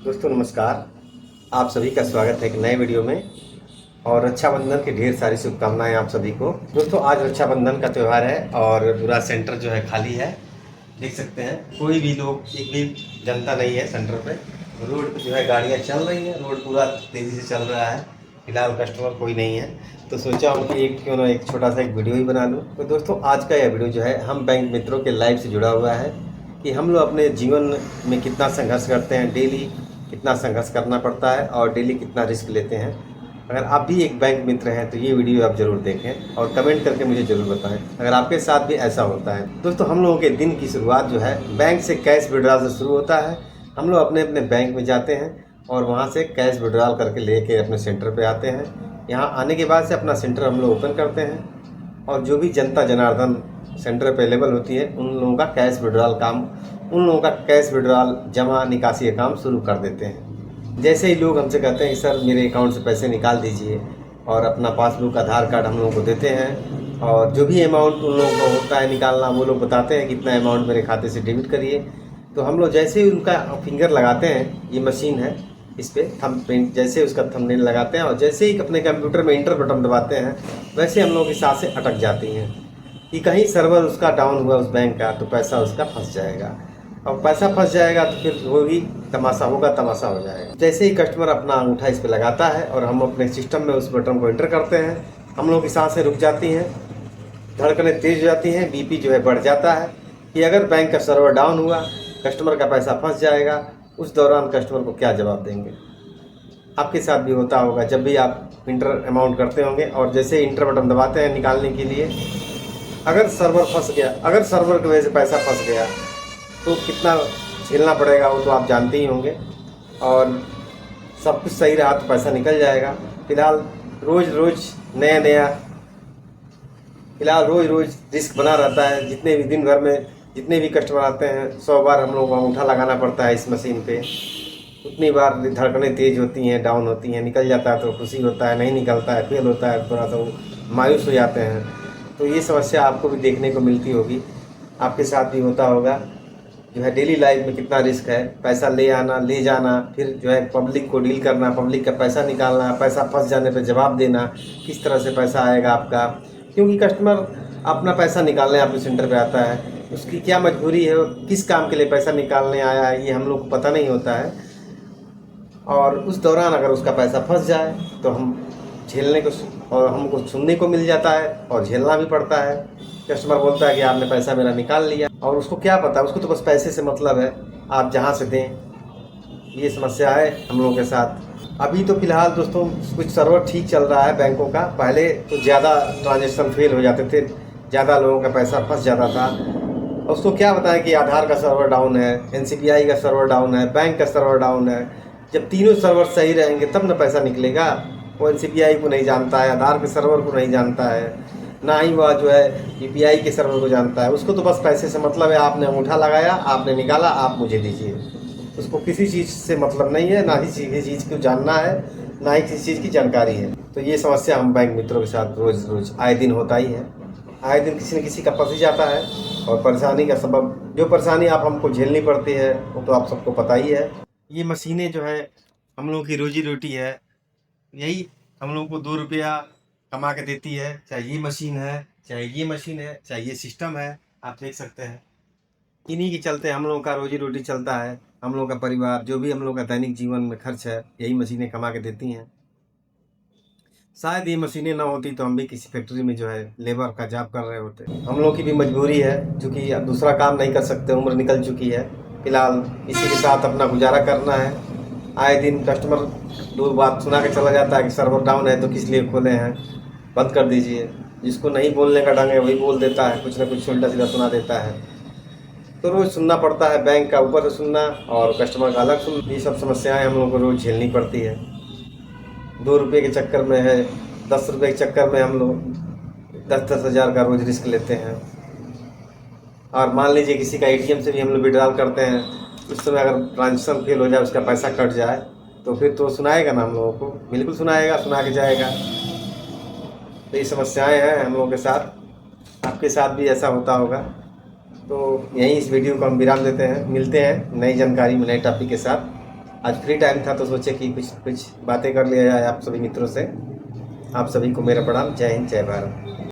दोस्तों नमस्कार। आप सभी का स्वागत है एक नए वीडियो में। और रक्षाबंधन की ढेर सारी शुभकामनाएं आप सभी को। दोस्तों आज रक्षाबंधन का त्यौहार है और पूरा सेंटर जो है खाली है। देख सकते हैं कोई भी लोग, एक भी जनता नहीं है सेंटर पे। रोड पे जो है गाड़ियां चल रही हैं, रोड पूरा तेज़ी से चल रहा है। फिलहाल कस्टमर कोई नहीं है, तो सोचा हूँ कि क्यों ना एक छोटा सा एक वीडियो ही बना लूँ। तो दोस्तों आज का यह वीडियो जो है हम बैंक मित्रों के लाइफ से जुड़ा हुआ है कि हम लोग अपने जीवन में कितना संघर्ष करते हैं, डेली कितना संघर्ष करना पड़ता है और डेली कितना रिस्क लेते हैं। अगर आप भी एक बैंक मित्र हैं तो ये वीडियो आप ज़रूर देखें और कमेंट करके मुझे ज़रूर बताएं अगर आपके साथ भी ऐसा होता है। दोस्तों हम लोगों के दिन की शुरुआत जो है बैंक से कैश विड्रॉल से शुरू होता है। हम लोग अपने अपने बैंक में जाते हैं और वहाँ से कैश विड्रॉल करके लेके अपने सेंटर पे आते हैं। यहाँ आने के बाद से अपना सेंटर हम लोग ओपन करते हैं और जो भी जनता जनार्दन सेंटर पे अवेलेबल होती है उन लोगों का कैश विड्रॉल जमा निकासी का काम शुरू कर देते हैं। जैसे ही लोग हमसे कहते हैं कि सर मेरे अकाउंट से पैसे निकाल दीजिए, और अपना पासबुक आधार कार्ड हम लोगों को देते हैं और जो भी अमाउंट उन लोगों को होता है निकालना वो लोग बताते हैं कितना अमाउंट मेरे खाते से डेबिट करिए। तो हम लोग जैसे ही उनका फिंगर लगाते हैं, ये मशीन है, इस पर थंब प्रिंट जैसे उसका थंबनेल लगाते हैं और जैसे ही अपने कंप्यूटर में इंटर बटन दबाते हैं वैसे हम लोगों की सांसें अटक जाती हैं कि कहीं सर्वर उसका डाउन हुआ उस बैंक का तो पैसा उसका फंस जाएगा, और पैसा फंस जाएगा तो फिर होगी तमाशा हो जाएगा। जैसे ही कस्टमर अपना अंगूठा इस पर लगाता है और हम अपने सिस्टम में उस बटन को एंटर करते हैं, हम लोग की सांसें रुक जाती हैं, धड़कनें तेज हो जाती हैं, बीपी जो है बढ़ जाता है कि अगर बैंक का सर्वर डाउन हुआ, कस्टमर का पैसा फंस जाएगा, उस दौरान कस्टमर को क्या जवाब देंगे। आपके साथ भी होता होगा जब भी आप इंटर अमाउंट करते होंगे और जैसे ही इंटर बटन दबाते हैं निकालने के लिए, अगर सर्वर फंस गया, अगर सर्वर की वजह से पैसा फंस गया तो कितना झेलना पड़ेगा वो तो आप जानते ही होंगे। और सब कुछ सही रहा तो पैसा निकल जाएगा। फिलहाल रोज़ रोज़ रिस्क बना रहता है। जितने भी दिन भर में जितने भी कस्टमर आते हैं 100 बार हम लोगों को अंगूठा लगाना पड़ता है इस मशीन पे। उतनी बार धड़कनें तेज़ होती हैं, डाउन होती हैं, निकल जाता है तो खुशी होता है, नहीं निकलता है फेल होता है थोड़ा सा वो मायूस हो जाते हैं। तो ये समस्या आपको भी देखने को मिलती होगी, आपके साथ भी होता होगा। जो है डेली लाइफ में कितना रिस्क है, पैसा ले आना ले जाना, फिर जो है पब्लिक को डील करना, पब्लिक का पैसा निकालना, पैसा फंस जाने पे जवाब देना, किस तरह से पैसा आएगा आपका। क्योंकि कस्टमर अपना पैसा निकालने आपके सेंटर पे आता है, उसकी क्या मजबूरी है, किस काम के लिए पैसा निकालने आया है, ये हम लोग को पता नहीं होता है। और उस दौरान अगर उसका पैसा फंस जाए तो हम झेलने को और हमको सुनने को मिल जाता है और झेलना भी पड़ता है। कस्टमर बोलता है कि आपने पैसा मेरा निकाल लिया, और उसको क्या पता, उसको तो बस पैसे से मतलब है, आप जहाँ से दें। ये समस्या है हम लोगों के साथ। अभी तो फ़िलहाल दोस्तों कुछ सर्वर ठीक चल रहा है बैंकों का। पहले तो ज़्यादा ट्रांजेक्शन फेल हो जाते थे, ज़्यादा लोगों का पैसा फंस जाता था। उसको क्या बताएं कि आधार का सर्वर डाउन है, NCBI का सर्वर डाउन है, बैंक का सर्वर डाउन है। जब तीनों सर्वर सही रहेंगे तब ना पैसा निकलेगा। वो NCBI को नहीं जानता है, आधार के सर्वर को नहीं जानता है, ना ही वह जो है UPI के सर्वर को जानता है। उसको तो बस पैसे से मतलब है, आपने अंगूठा लगाया, आपने निकाला, आप मुझे दीजिए। उसको किसी चीज़ से मतलब नहीं है, ना ही किसी चीज़ को जानना है, ना ही किसी चीज़ की जानकारी है। तो ये समस्या हम बैंक मित्रों के साथ रोज़ रोज़ आए दिन होता ही है। आए दिन किसी न किसी का फंस जाता है, और परेशानी का सबब, जो परेशानी आप हमको झेलनी पड़ती है वो तो आप सबको पता ही है। ये मशीनें जो है हम लोगों की रोजी रोटी है, यही हम लोगों को 2 रुपया कमा के देती है। चाहे ये मशीन है, चाहे ये मशीन है, चाहे ये सिस्टम है, आप देख सकते हैं। इन्हीं के चलते हम लोगों का रोजी रोटी चलता है। हम लोगों का परिवार, जो भी हम लोग का दैनिक जीवन में खर्च है, यही मशीनें कमा के देती हैं। शायद ये मशीनें ना होती तो हम भी किसी फैक्ट्री में जो है लेबर का जॉब कर रहे होते। हम लोग की भी मजबूरी है, क्योंकि अब दूसरा काम नहीं कर सकते, उम्र निकल चुकी है। फिलहाल इसी के साथ अपना गुजारा करना है। आए दिन कस्टमर दो बात सुना के चला जाता है कि सर्वर डाउन है तो किस लिए खोले हैं, बंद कर दीजिए। जिसको नहीं बोलने का ढंग है वही बोल देता है, कुछ ना कुछ उल्टा सीधा सुना देता है। तो रोज़ सुनना पड़ता है, बैंक का ऊपर से सुनना और कस्टमर का अलग सुनना। ये सब समस्याएं हम लोगों को रोज़ झेलनी पड़ती है। 2 रुपये के चक्कर में है, 10 रुपये के चक्कर में हम लोग 10-10 हज़ार का रोज़ रिस्क लेते हैं। और मान लीजिए किसी का ATM से भी हम लोग विड्रॉल करते हैं, उस समय अगर ट्रांजेक्शन फेल हो जाए, उसका पैसा कट जाए, तो फिर तो सुनाएगा ना हम लोगों को, बिल्कुल सुनाएगा, सुना के जाएगा। तो ये समस्याएं हैं हम लोगों के साथ, आपके साथ भी ऐसा होता होगा। तो यहीं इस वीडियो को हम विराम देते हैं, मिलते हैं नई जानकारी में नए टॉपिक के साथ। आज फ्री टाइम था तो सोचे कि कुछ कुछ बातें कर लिया जाए आप सभी मित्रों से। आप सभी को मेरा प्रणाम। जय हिंद, जय भारत।